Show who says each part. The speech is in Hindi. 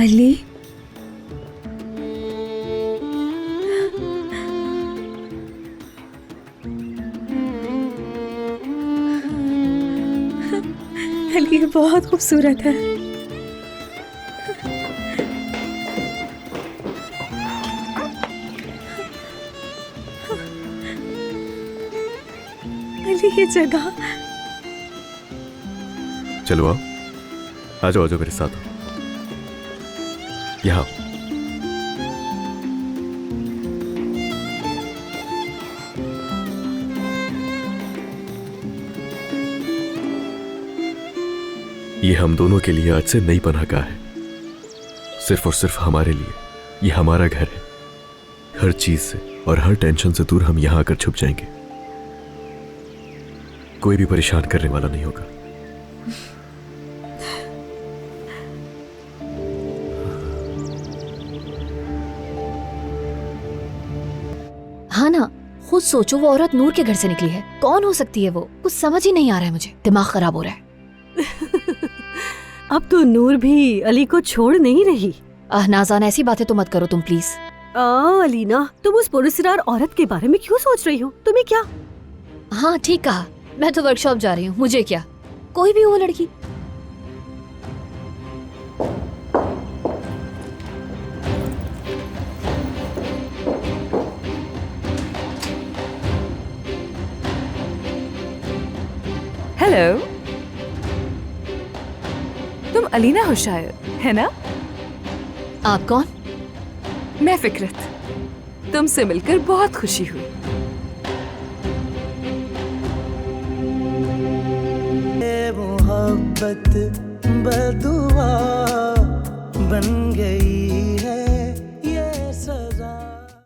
Speaker 1: अली, अली बहुत खूबसूरत है। अली ये जगह।
Speaker 2: चलो आओ, आ जाओ, आ जाओ मेरे साथ। यहाँ ये हम दोनों के लिए आज से नई पनाहगाह है, सिर्फ और सिर्फ हमारे लिए। ये हमारा घर है। हर चीज से और हर टेंशन से दूर हम यहां आकर छुप जाएंगे। कोई भी परेशान करने वाला नहीं होगा।
Speaker 3: हाँ ना, खुद सोचो, वो औरत नूर के घर से निकली है। कौन हो सकती है वो? कुछ समझ ही नहीं आ रहा है मुझे, दिमाग खराब हो रहा है।
Speaker 4: अब तो नूर भी अली को छोड़ नहीं रही।
Speaker 3: नाज़ान, ऐसी बातें तो मत करो तुम प्लीज।
Speaker 4: अलीना, तुम उस पुरस्कार औरत के बारे में क्यों सोच रही हो? तुम्हें क्या?
Speaker 3: हाँ ठीक कहा, मैं तो वर्कशॉप जा रही हूँ, मुझे क्या, कोई भी वो लड़की।
Speaker 5: हेलो, तुम अलीना हो शायद, है ना?
Speaker 3: आप कौन?
Speaker 5: मैं फिक्रत। तुमसे मिलकर बहुत खुशी हुई।
Speaker 6: मोहब्बत बदुआ बन गई है।